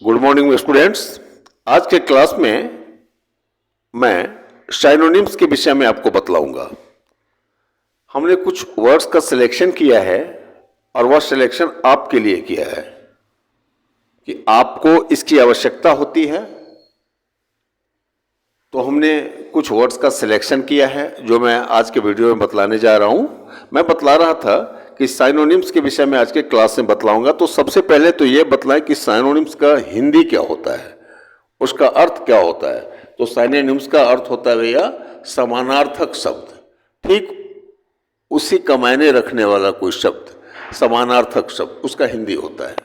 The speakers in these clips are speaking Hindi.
Good morning students. आज के क्लास में मैं साइनोनिम्स के विषय में आपको बतलाऊंगा। हमने कुछ वर्ड्स का सिलेक्शन किया है और वह सिलेक्शन आपके लिए किया है कि आपको इसकी आवश्यकता होती है, तो हमने कुछ वर्ड्स का सिलेक्शन किया है जो मैं आज के वीडियो में बतलाने जा रहा हूं। मैं बतला रहा था कि साइनोनिम्स के विषय में आज के क्लास में बतलाऊंगा। तो सबसे पहले तो ये बतलाएं कि साइनोनिम्स का हिंदी क्या होता है, उसका अर्थ क्या होता है। तो साइनोनिम्स का अर्थ होता है भैया समानार्थक शब्द, ठीक उसी का मायने रखने वाला कोई शब्द, समानार्थक शब्द, उसका हिंदी होता है।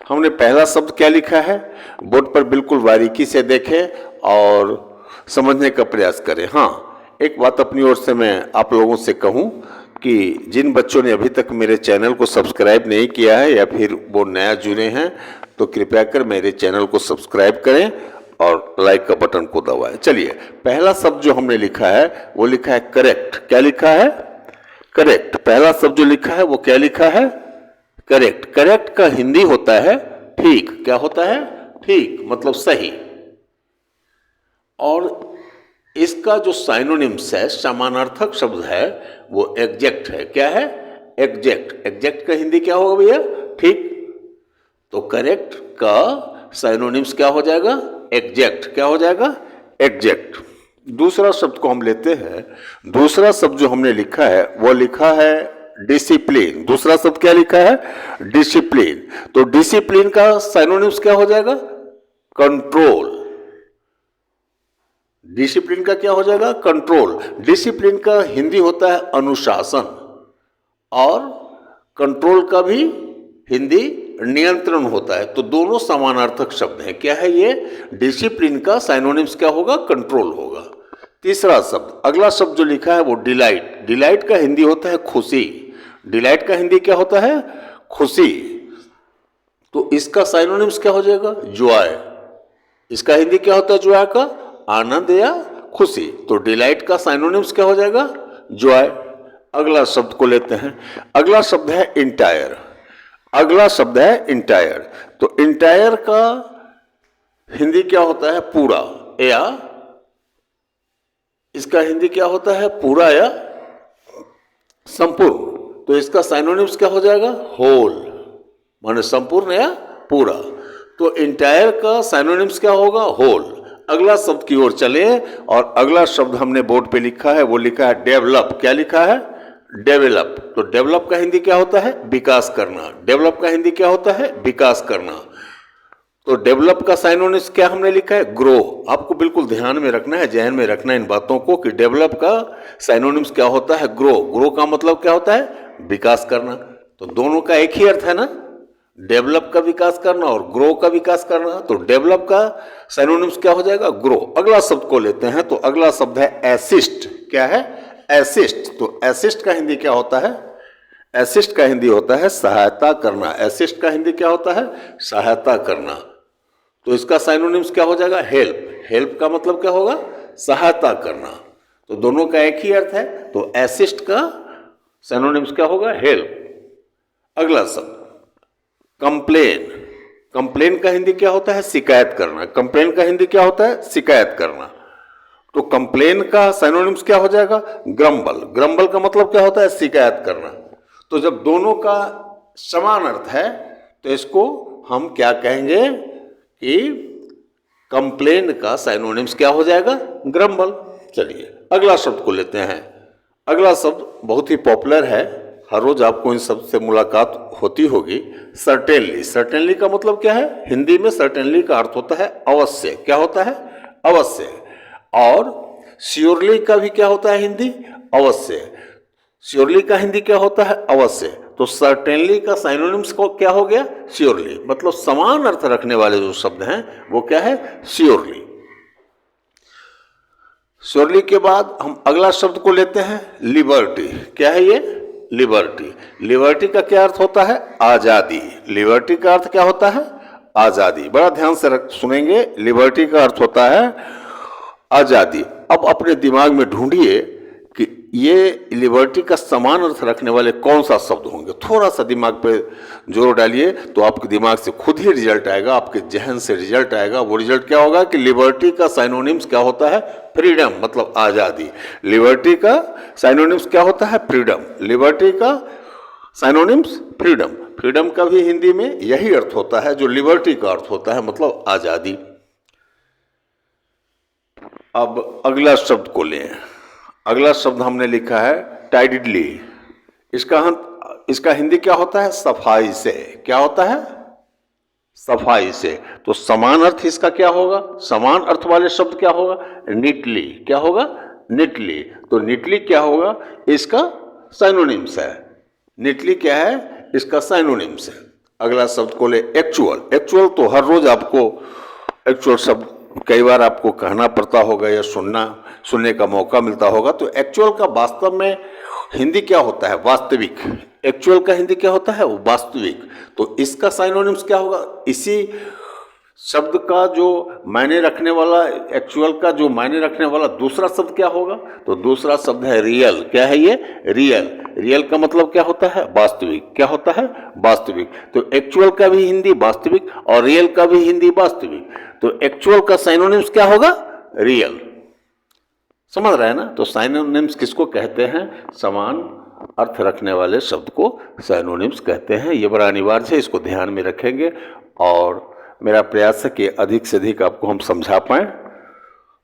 हमने पहला शब्द क्या लिखा है, बोर्ड पर बिल्कुल बारीकी से देखें और समझने का प्रयास करें। हाँ, एक बात अपनी ओर से मैं आप लोगों से कहूँ कि जिन बच्चों ने अभी तक मेरे चैनल को सब्सक्राइब नहीं किया है या फिर वो नया जुड़े हैं, तो कृपया कर मेरे चैनल को सब्सक्राइब करें और लाइक का बटन को दबाएं। चलिए, पहला शब्द जो हमने लिखा है वो लिखा है करेक्ट। क्या लिखा है? करेक्ट। पहला शब्द जो लिखा है वो क्या लिखा है? करेक्ट। करेक्ट का हिंदी होता है ठीक। क्या होता है? ठीक, मतलब सही। और इसका जो साइनोनिम्स है, समानार्थक शब्द है, वो एग्जैक्ट है। क्या है? एग्जैक्ट। एग्जैक्ट का हिंदी क्या होगा भैया? ठीक। तो करेक्ट का साइनोनिम्स क्या हो जाएगा? एग्जैक्ट। क्या हो जाएगा? एग्जैक्ट। दूसरा शब्द को हम लेते हैं। दूसरा शब्द जो हमने लिखा है वो लिखा है डिसिप्लिन। दूसरा शब्द क्या लिखा है? डिसिप्लिन। तो डिसिप्लिन का साइनोनिम्स क्या हो जाएगा? कंट्रोल। डिसिप्लिन का क्या हो जाएगा? कंट्रोल। डिसिप्लिन का हिंदी होता है अनुशासन और कंट्रोल का भी हिंदी नियंत्रण होता है। तो दोनों समानार्थक शब्द हैं। क्या है ये? डिसिप्लिन का साइनोनिम्स क्या होगा? कंट्रोल होगा। तीसरा शब्द, अगला शब्द जो लिखा है वो डिलाइट। डिलाइट का हिंदी होता है खुशी। डिलाइट का हिंदी क्या होता है? खुशी। तो इसका साइनोनिम्स क्या हो जाएगा? जॉय। इसका हिंदी क्या होता है जॉय का? आनंद या खुशी। तो डिलाइट का साइनोनिम्स क्या हो जाएगा? जॉय। अगला शब्द को लेते हैं। अगला शब्द है इंटायर। अगला शब्द है इंटायर। तो इंटायर का हिंदी क्या होता है? पूरा या इसका हिंदी क्या होता है? पूरा या संपूर्ण। तो इसका साइनोनिम्स क्या हो जाएगा? होल, माने संपूर्ण या पूरा। तो इंटायर का साइनोनिम्स क्या होगा? होल। अगला शब्द की ओर चले और अगला शब्द हमने बोर्ड पे लिखा है, वो लिखा है डेवलप। क्या लिखा है? डेवलप। तो डेवलप का हिंदी क्या होता है? विकास करना। डेवलप का हिंदी क्या होता है? विकास करना। तो डेवलप का साइनोनिम्स क्या हमने लिखा है? ग्रो। आपको बिल्कुल ध्यान में रखना है, जहन में रखना है इन बातों को कि डेवलप का साइनोनिम्स क्या होता है? ग्रो। ग्रो का मतलब क्या होता है? विकास करना। तो दोनों का एक ही अर्थ है ना, डेवलप का विकास करना और ग्रो का विकास करना। तो डेवलप का साइनोनिम्स क्या हो जाएगा? ग्रो। अगला शब्द को लेते हैं। तो अगला शब्द है एसिस्ट। क्या है? एसिस्ट। तो एसिस्ट का हिंदी क्या होता है? एसिस्ट का हिंदी होता है सहायता करना। एसिस्ट का हिंदी क्या होता है? सहायता करना। तो इसका साइनोनिम्स क्या हो जाएगा? हेल्प। हेल्प का मतलब क्या होगा? सहायता करना। तो दोनों का एक ही अर्थ है। तो एसिस्ट का साइनोनिम्स क्या होगा? हेल्प। अगला शब्द कंप्लेन। कंप्लेन का हिंदी क्या होता है? शिकायत करना। कंप्लेन का हिंदी क्या होता है? शिकायत करना। तो कंप्लेन का साइनोनिम्स क्या हो जाएगा? ग्रम्बल। ग्रम्बल का मतलब क्या होता है? शिकायत करना। तो जब दोनों का समान अर्थ है तो इसको हम क्या कहेंगे कि कंप्लेन का साइनोनिम्स क्या हो जाएगा? ग्रम्बल। चलिए अगला शब्द को लेते हैं। अगला शब्द बहुत ही पॉपुलर है, हर रोज आपको इन शब्द से मुलाकात होती होगी। सर्टेनली। सर्टेनली का मतलब क्या है? हिंदी में सर्टेनली का अर्थ होता है अवश्य। क्या होता है? अवश्य। और श्योरली का भी क्या होता है हिंदी? अवश्य। श्योरली का हिंदी क्या होता है? अवश्य। तो सर्टेनली का साइनोनिम्स को क्या हो गया? श्योरली। मतलब समान अर्थ रखने वाले जो शब्द हैं वो क्या है? श्योरली। श्योरली के बाद हम अगला शब्द को लेते हैं लिबर्टी। क्या है ये? लिबर्टी। लिबर्टी का क्या अर्थ होता है? आजादी। लिबर्टी का अर्थ क्या होता है? आजादी। बड़ा ध्यान से सुनेंगे। लिबर्टी का अर्थ होता है आजादी। अब अपने दिमाग में ढूंढिए कि ये लिबर्टी का समान अर्थ रखने वाले कौन सा शब्द होंगे? थोड़ा सा दिमाग पे जोर डालिए तो आपके दिमाग से खुद ही रिजल्ट आएगा, आपके जहन से रिजल्ट आएगा। वो रिजल्ट क्या होगा कि लिबर्टी का साइनोनिम्स क्या होता है? फ्रीडम, मतलब आज़ादी। लिबर्टी का साइनोनिम्स क्या होता है? फ्रीडम। लिबर्टी का साइनोनिम्स फ्रीडम। फ्रीडम का भी हिंदी में यही अर्थ होता है जो लिबर्टी का अर्थ होता है, मतलब आज़ादी। अब अगला शब्द को लें। अगला शब्द हमने लिखा है टाइडिडली। इसका हिंदी क्या होता है? सफाई से। क्या होता है? सफाई से। तो समान अर्थ इसका क्या होगा? समान अर्थ वाले शब्द क्या होगा? नीटली। क्या होगा? नीटली। तो नीटली क्या होगा? इसका साइनोनिम्स है। नीटली क्या है? इसका साइनोनिम्स है। अगला शब्द को ले एक्चुअल। एक्चुअल तो हर रोज आपको एक्चुअल शब्द कई बार आपको कहना पड़ता होगा या सुनने का मौका मिलता होगा। तो एक्चुअल का वास्तव में हिंदी क्या होता है? वास्तविक। एक्चुअल का हिंदी क्या होता है? वास्तविक। तो इसका साइनोनिम्स क्या होगा? इसी शब्द का जो मायने रखने वाला, एक्चुअल का जो मायने रखने वाला दूसरा शब्द क्या होगा? तो दूसरा शब्द है रियल। क्या है ये? रियल। रियल का मतलब क्या होता है? वास्तविक। क्या होता है? वास्तविक। तो एक्चुअल का भी हिंदी वास्तविक और रियल का भी हिंदी वास्तविक। तो एक्चुअल का साइनोनिम्स क्या होगा? रियल। समझ रहे हैं ना? तो साइनोनिम्स किसको कहते हैं? समान अर्थ रखने वाले शब्द को साइनोनिम्स कहते हैं। ये बड़ा अनिवार्य है, इसको ध्यान में रखेंगे। और मेरा प्रयास है कि अधिक से अधिक आपको हम समझा पाएँ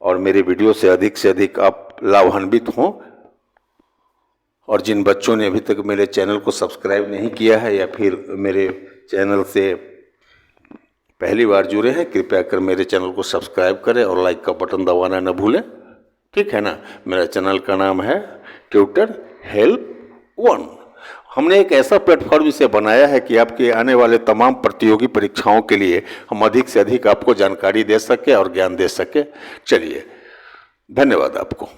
और मेरे वीडियो से अधिक आप लाभान्वित हों। और जिन बच्चों ने अभी तक मेरे चैनल को सब्सक्राइब नहीं किया है या फिर मेरे चैनल से पहली बार जुड़े हैं, कृपया कर मेरे चैनल को सब्सक्राइब करें और लाइक का बटन दबाना न भूलें। ठीक है ना? मेरा चैनल का नाम है ट्यूटर हेल्प 1। हमने एक ऐसा प्लेटफॉर्म इसे बनाया है कि आपके आने वाले तमाम प्रतियोगी परीक्षाओं के लिए हम अधिक से अधिक आपको जानकारी दे सके और ज्ञान दे सके। चलिए, धन्यवाद आपको।